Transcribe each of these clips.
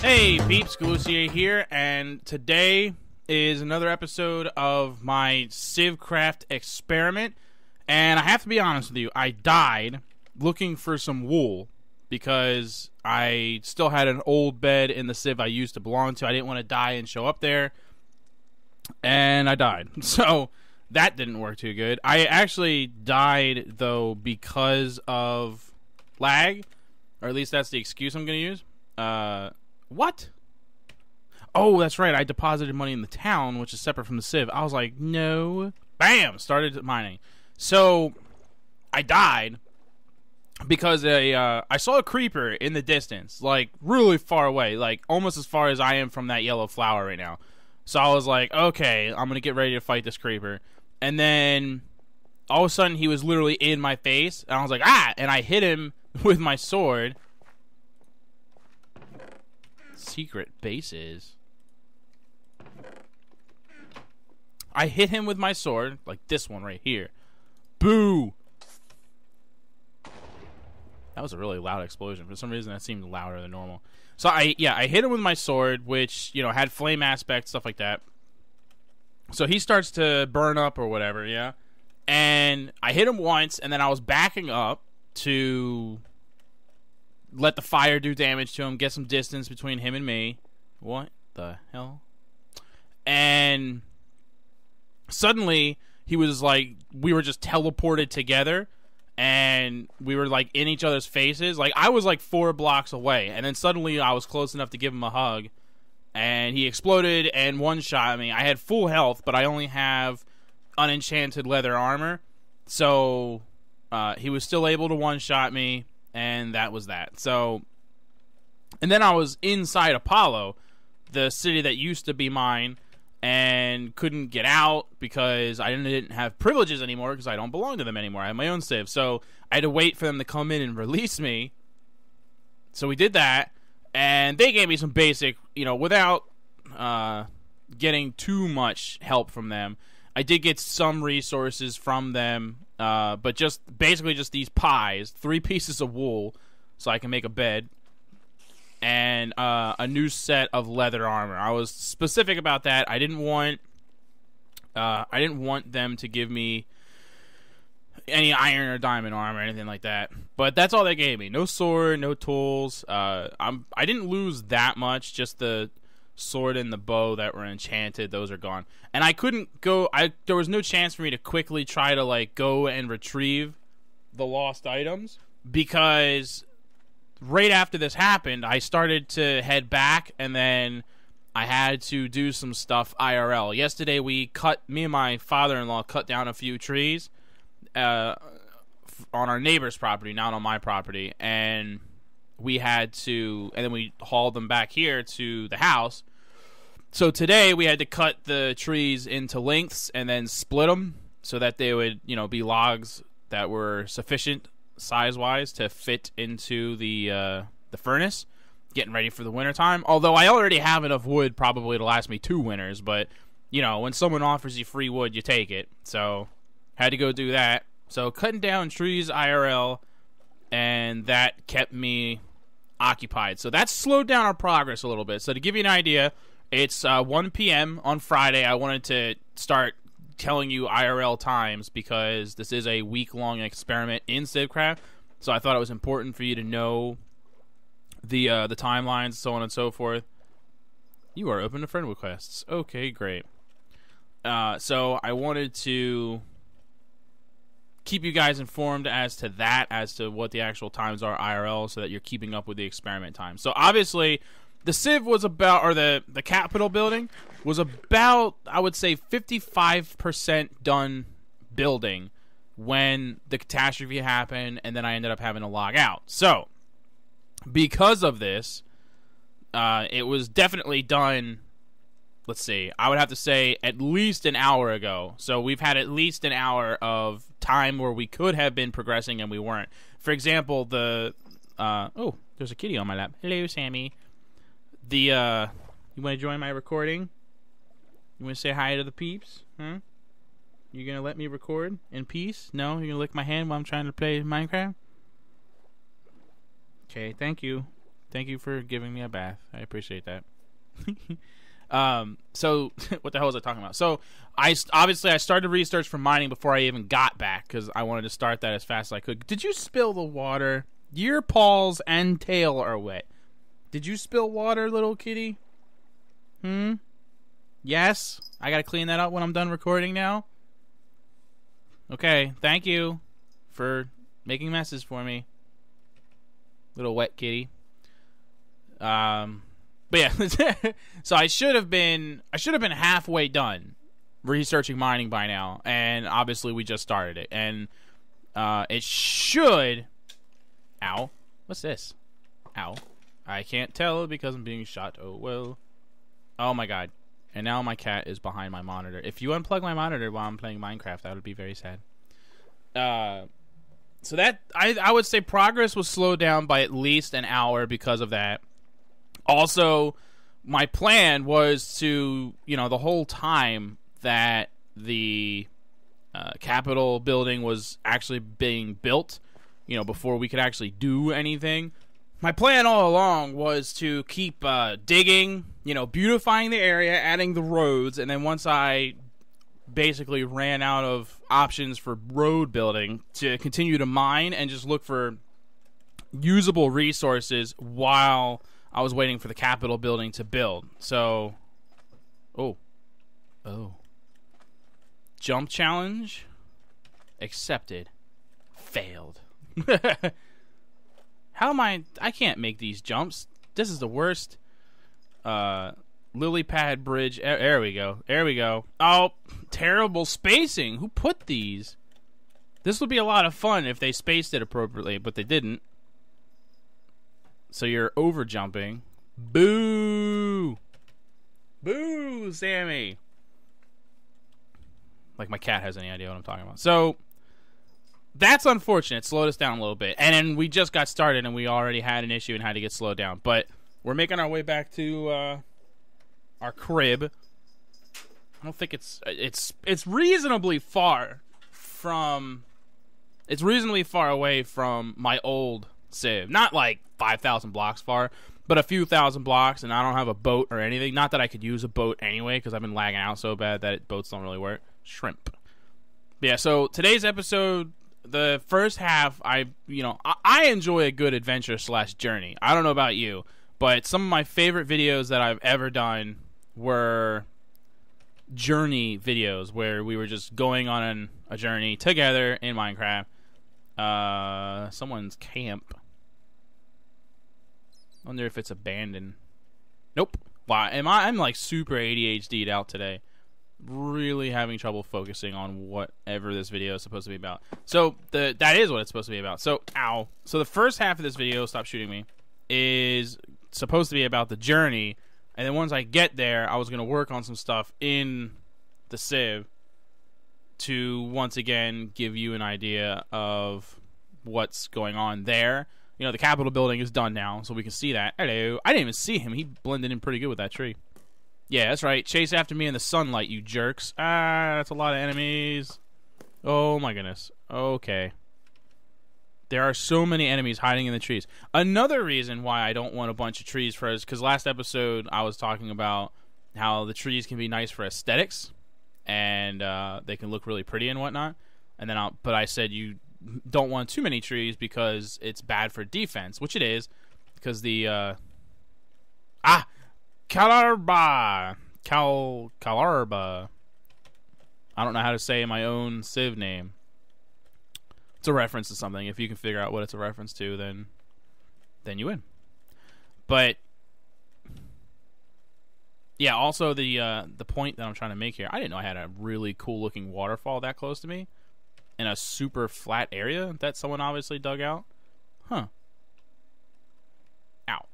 Hey, Peeps Galucia here, and today is another episode of my CivCraft experiment. And I have to be honest with you, I died looking for some wool because I still had an old bed in the Civ I used to belong to. I didn't want to die and show up there, and I died. So that didn't work too good. I actually died, though, because of lag, or at least that's the excuse I'm going to use. What? Oh, that's right. I deposited money in the town, which is separate from the Civ. I was like, no. Bam! Started mining. So, I died because I saw a creeper in the distance, like, really far away, like, almost as far as I am from that yellow flower right now. So I was like, okay, I'm gonna get ready to fight this creeper. And then, all of a sudden, he was literally in my face, and I was like, ah! And I hit him with my sword. Secret bases. I hit him with my sword, like this one right here. Boo! That was a really loud explosion. For some reason, that seemed louder than normal. So I hit him with my sword, which, you know, had flame aspect, stuff like that. So he starts to burn up or whatever, yeah. And I hit him once, and then I was backing up to let the fire do damage to him, get some distance between him and me. What the hell? And suddenly, he was like, we were just teleported together, and we were like in each other's faces. Like, I was like 4 blocks away, and then suddenly I was close enough to give him a hug, and he exploded and one-shot me. I had full health, but I only have unenchanted leather armor, so he was still able to one-shot me. And that was that. So, and then I was inside Apollo, the city that used to be mine, and couldn't get out because I didn't have privileges anymore because I don't belong to them anymore. I have my own Civ. So I had to wait for them to come in and release me. So we did that, and they gave me some basic, you know, without getting too much help from them. I did get some resources from them. But just basically just these pies, 3 pieces of wool, so I can make a bed, and a new set of leather armor. I was specific about that. I didn't want them to give me any iron or diamond armor or anything like that. But that's all they gave me. No sword, no tools. I didn't lose that much. Just the sword and the bow that were enchanted, those are gone. And I couldn't go, there was no chance for me to quickly try to like go and retrieve the lost items, because right after this happened, I started to head back, and then I had to do some stuff IRL. Yesterday me and my father-in-law cut down a few trees on our neighbor's property, not on my property, and then we hauled them back here to the house. So today we had to cut the trees into lengths and then split them so that they would, you know, be logs that were sufficient size-wise to fit into the furnace, getting ready for the wintertime. Although I already have enough wood probably to last me 2 winters, but, you know, when someone offers you free wood, you take it. So had to go do that. So cutting down trees IRL, and that kept me occupied. So that slowed down our progress a little bit. So to give you an idea, it's 1 p.m. on Friday. I wanted to start telling you IRL times because this is a week-long experiment in CivCraft. So I thought it was important for you to know the timelines, so on and so forth. You are open to friend requests. Okay, great. So I wanted to keep you guys informed as to what the actual times are IRL, so that you're keeping up with the experiment time. So obviously, the Civ was about, or the Capitol building was about, I would say, 55% done building when the catastrophe happened, and then I ended up having to log out. So, because of this, it was definitely done, let's see, I would have to say at least an hour ago. So we've had at least an hour of time where we could have been progressing and we weren't. For example, oh, there's a kitty on my lap. Hello, Sammy. You want to join my recording? You want to say hi to the peeps? Huh? You gonna let me record in peace? No? You gonna lick my hand while I'm trying to play Minecraft? Okay, thank you. Thank you for giving me a bath. I appreciate that. So what the hell was I talking about? So I started research for mining before I even got back because I wanted to start that as fast as I could. Did you spill the water? Your paws and tail are wet. Did you spill water, little kitty? Yes? I gotta clean that up when I'm done recording now? Okay, thank you for making messes for me. Little wet kitty. But yeah, so I should have been halfway done researching mining by now, and obviously we just started it, and it should. Ow! What's this? Ow! I can't tell because I'm being shot. Oh well. Oh my god! And now my cat is behind my monitor. If you unplug my monitor while I'm playing Minecraft, that would be very sad. So that I would say progress was slowed down by at least an hour because of that. Also, my plan was to, the whole time that the Capitol building was actually being built, before we could actually do anything, my plan all along was to keep digging, beautifying the area, adding the roads, and then once I basically ran out of options for road building, to continue to mine and just look for usable resources while I was waiting for the Capitol building to build. So, oh, jump challenge accepted, failed. How am I can't make these jumps. This is the worst. Lily pad bridge. There we go. Oh, terrible spacing. Who put these? This would be a lot of fun if they spaced it appropriately, but they didn't. So you're over jumping. Boo! Boo, Sammy! Like my cat has any idea what I'm talking about. So that's unfortunate. It slowed us down a little bit. And then we just got started and we already had an issue and had to get slowed down. But we're making our way back to our crib. I don't think it's reasonably far from away from my old Civ. Not like 5,000 blocks far, but a few thousand blocks, and I don't have a boat or anything. Not that I could use a boat anyway, because I've been lagging out so bad that boats don't really work. Shrimp. But yeah, so today's episode, the first half, I enjoy a good adventure / journey. I don't know about you, but some of my favorite videos that I've ever done were journey videos, where we were just going on a journey together in Minecraft. Someone's camp. Wonder if it's abandoned. Nope. Wow, I'm like super ADHD'd out today. Really having trouble focusing on whatever this video is supposed to be about. So that is what it's supposed to be about. So ow. So the first half of this video, stop shooting me, is supposed to be about the journey, and then once I get there, I was gonna work on some stuff in the Civ to once again give you an idea of what's going on there. The Capitol building is done now, so we can see that. Hello. I didn't even see him. He blended in pretty good with that tree. Yeah, that's right. Chase after me in the sunlight, you jerks. That's a lot of enemies. Oh, my goodness. Okay. There are so many enemies hiding in the trees. Another reason why I don't want a bunch of trees for us, because last episode I was talking about how the trees can be nice for aesthetics, and they can look really pretty and whatnot. And then but I said you don't want too many trees because it's bad for defense, which it is, because the Calarba. I don't know how to say my own Civ name. It's a reference to something. If you can figure out what it's a reference to, then you win. But yeah, also the point that I'm trying to make here, I didn't know I had a really cool looking waterfall that close to me in a super flat area that someone obviously dug out. Huh. Ow.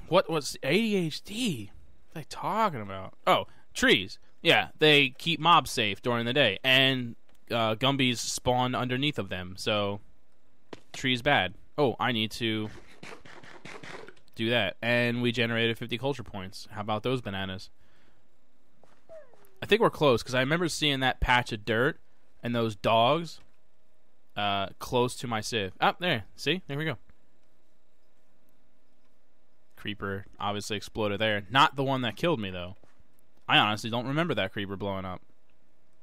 What was ADHD? What are they talking about? Oh, trees. Yeah, they keep mobs safe during the day, and Gumbies spawn underneath of them, so trees bad. Oh, I need to do that. And we generated 50 culture points. How about those bananas? I think we're close, because I remember seeing that patch of dirt and those dogs close to my Civ. Oh, there. See? There we go. creeper obviously exploded there. Not the one that killed me, though. I honestly don't remember that creeper blowing up.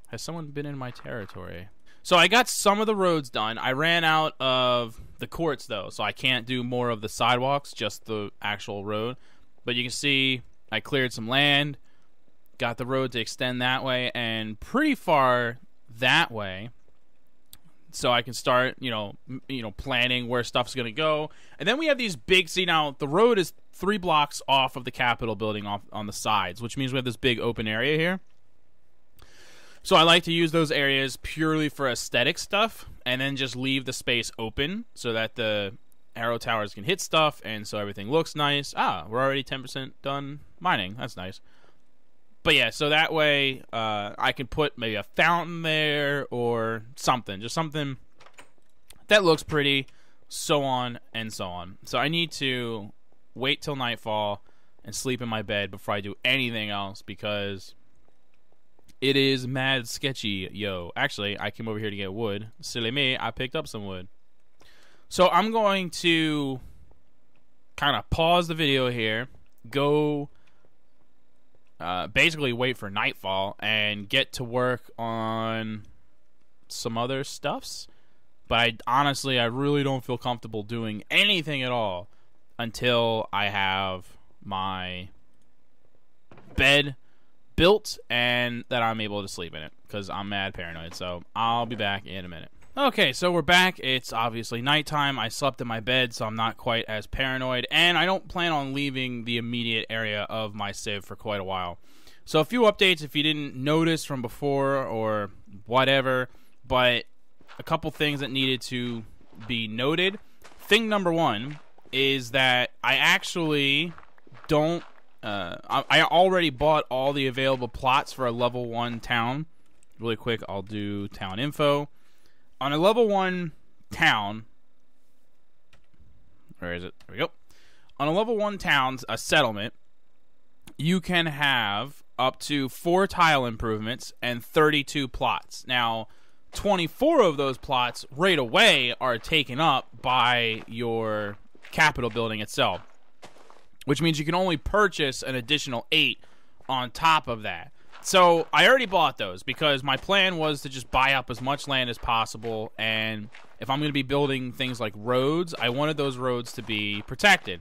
Has someone been in my territory? So I got some of the roads done. I ran out of the courts, though, so I can't do more of the sidewalks, just the actual road. But you can see I cleared some land, got the road to extend that way, and pretty far that way. So I can start, planning where stuff's going to go. And then we have these big, see, now the road is 3 blocks off of the Capitol building off on the sides, which means we have this big open area here. So I like to use those areas purely for aesthetic stuff, and then just leave the space open so that the arrow towers can hit stuff, and so everything looks nice. We're already 10% done mining. That's nice. But yeah, so that way I can put maybe a fountain there or something. Just something that looks pretty, so on and so on. So I need to wait till nightfall and sleep in my bed before I do anything else, because it is mad sketchy, yo. Actually, I came over here to get wood. Silly me, I picked up some wood. So I'm going to kind of pause the video here, go basically wait for nightfall, and get to work on some other stuffs. But I really don't feel comfortable doing anything at all until I have my bed built and that I'm able to sleep in it, because I'm mad paranoid. So I'll be back in a minute. Okay, so we're back. It's obviously nighttime. I slept in my bed, so I'm not quite as paranoid, and I don't plan on leaving the immediate area of my civ for quite a while. So a few updates if you didn't notice from before or whatever, but a couple things that needed to be noted. Thing number 1 is that I actually don't I already bought all the available plots for a level 1 town. Really quick, I'll do town info. On a level 1 town, where is it? There we go. On a level 1 town, a settlement, you can have up to 4 tile improvements and 32 plots. Now, 24 of those plots right away are taken up by your Capitol building itself, which means you can only purchase an additional 8 on top of that. So I already bought those because my plan was to just buy up as much land as possible, and if I'm going to be building things like roads, I wanted those roads to be protected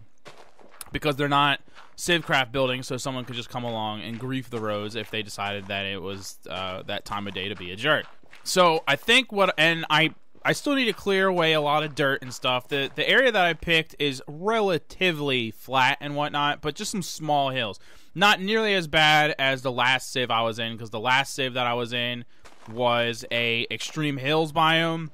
because they're not CivCraft buildings, so someone could just come along and grief the roads if they decided that it was that time of day to be a jerk. So I think I still need to clear away a lot of dirt and stuff. The area that I picked is relatively flat and whatnot, but just some small hills. Not nearly as bad as the last civ I was in, because the last civ that I was in was a extreme hills biome,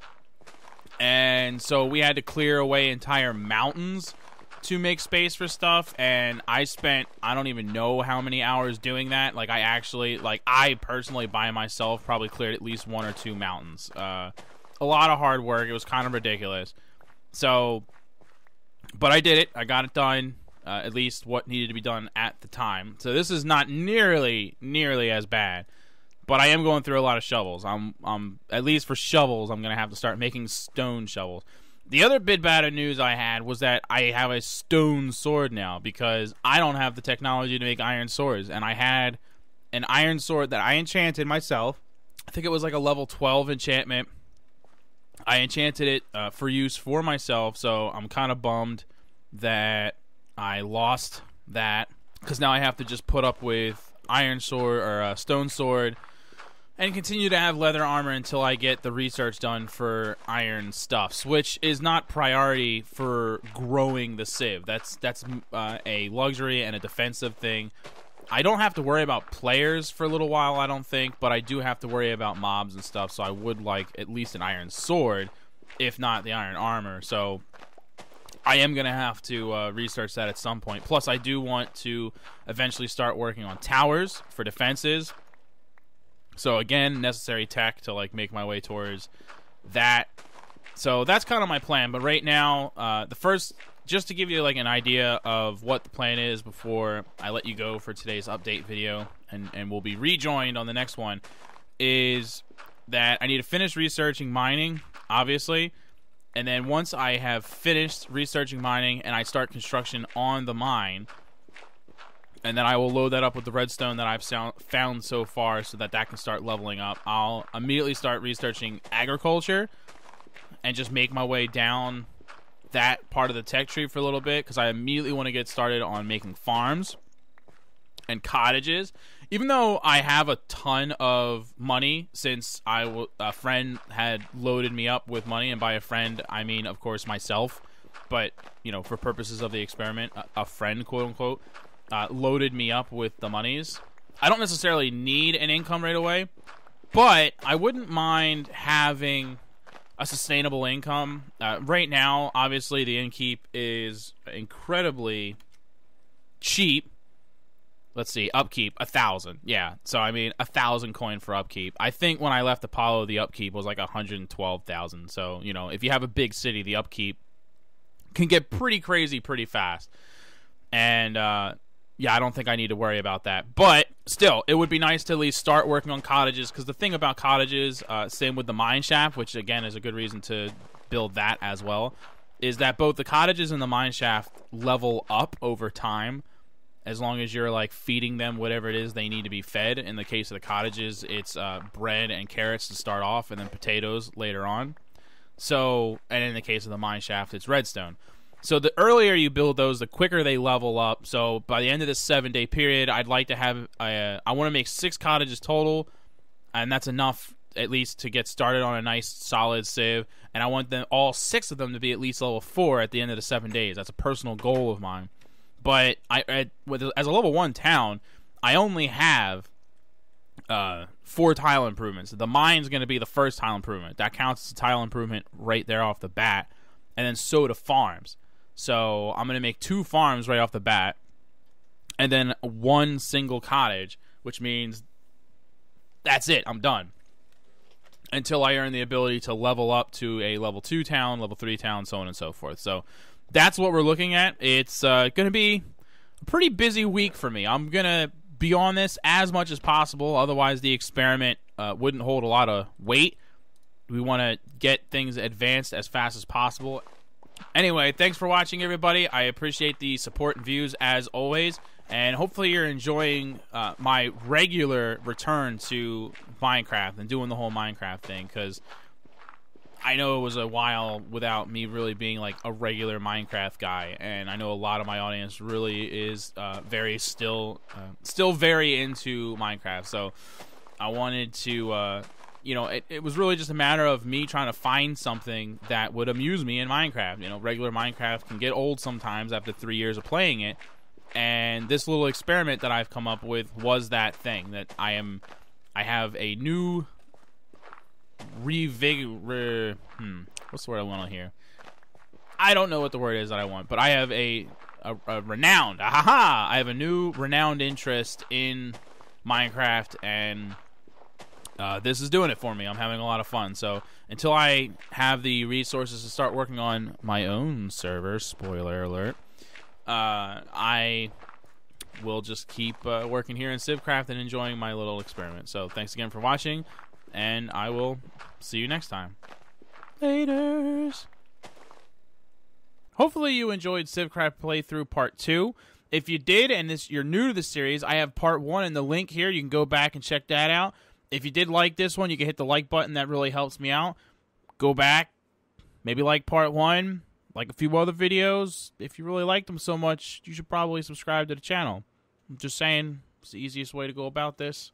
and so we had to clear away entire mountains to make space for stuff, and I spent I don't even know how many hours doing that. I personally by myself probably cleared at least 1 or 2 mountains. A lot of hard work. It was kind of ridiculous. So, but I did it. I got it done. At least what needed to be done at the time. So this is not nearly as bad. But I am going through a lot of shovels. I'm at least for shovels, I'm going to have to start making stone shovels. The other bit bad of news I had was that I have a stone sword now, because I don't have the technology to make iron swords. And I had an iron sword that I enchanted myself. I think it was like a level 12 enchantment. I enchanted it for use for myself, so I'm kind of bummed that I lost that, because now I have to just put up with iron sword or a stone sword and continue to have leather armor until I get the research done for iron stuffs, which is not priority for growing the civ. That's a luxury and a defensive thing. I don't have to worry about players for a little while, I don't think, but I do have to worry about mobs and stuff, so I would like at least an iron sword, if not the iron armor. So I am going to have to research that at some point. Plus, I do want to eventually start working on towers for defenses. So again, necessary tech to make my way towards that. So that's kind of my plan. But right now, just to give you an idea of what the plan is before I let you go for today's update video, and we'll be rejoined on the next one, is that I need to finish researching mining, obviously. And then once I have finished researching mining and I start construction on the mine, and then I will load that up with the redstone that I've found so far so that can start leveling up. I'll immediately start researching agriculture and just make my way down that part of the tech tree for a little bit, because I immediately want to get started on making farms and cottages. Even though I have a ton of money, since a friend had loaded me up with money, and by a friend I mean, of course, myself, but, you know, for purposes of the experiment, a friend, quote-unquote, loaded me up with the monies. I don't necessarily need an income right away, but I wouldn't mind having a sustainable income. Right now, obviously, the innkeep is incredibly cheap. Let's see, upkeep, 1,000. Yeah, so I mean, 1,000 coin for upkeep. I think when I left Apollo, the upkeep was like 112,000. So, you know, if you have a big city, the upkeep can get pretty crazy pretty fast. And, yeah, I don't think I need to worry about that. But still, it would be nice to at least start working on cottages, because the thing about cottages, same with the mine shaft, which again is a good reason to build that as well, is that both the cottages and the mine shaft level up over time, as long as you're like feeding them whatever it is they need to be fed. In the case of the cottages, it's bread and carrots to start off, and then potatoes later on. So, and in the case of the mine shaft, it's redstone. So the earlier you build those, the quicker they level up. So by the end of this 7-day period, I'd like to have, I want to make 6 cottages total, and that's enough at least to get started on a nice solid civ. And I want them, all 6 of them, to be at least level 4 at the end of the 7 days. That's a personal goal of mine. But as a level 1 town, I only have 4 tile improvements. The mine's going to be the first tile improvement. That counts as a tile improvement right there off the bat. And then so do farms. So I'm going to make 2 farms right off the bat, and then 1 single cottage, which means that's it. I'm done. Until I earn the ability to level up to a level 2 town, level 3 town, so on and so forth. So that's what we're looking at. It's going to be a pretty busy week for me. I'm going to be on this as much as possible. Otherwise, the experiment wouldn't hold a lot of weight. We want to get things advanced as fast as possible. Anyway, thanks for watching, everybody. I appreciate the support and views as always, and hopefully you're enjoying my regular return to Minecraft and doing the whole Minecraft thing, because I know it was a while without me really being like a regular Minecraft guy, and I know a lot of my audience really is still very into Minecraft. So I wanted to you know, it was really just a matter of me trying to find something that would amuse me in Minecraft. You know, regular Minecraft can get old sometimes after 3 years of playing it, and this little experiment that I've come up with was that thing. That I have a new what's the word I want to hear? I don't know what the word is that I want, but I have a renowned, I have a new renowned interest in Minecraft, and this is doing it for me. I'm having a lot of fun. So until I have the resources to start working on my own server, spoiler alert, I will just keep working here in CivCraft and enjoying my little experiment. So thanks again for watching, and I will see you next time. Laters. Hopefully you enjoyed CivCraft playthrough part 2. If you did, and you're new to the series, I have part 1 in the link here. You can go back and check that out. If you did like this one, you can hit the like button. That really helps me out. Go back, maybe like part 1, like a few other videos. If you really liked them so much, you should probably subscribe to the channel. I'm just saying, it's the easiest way to go about this.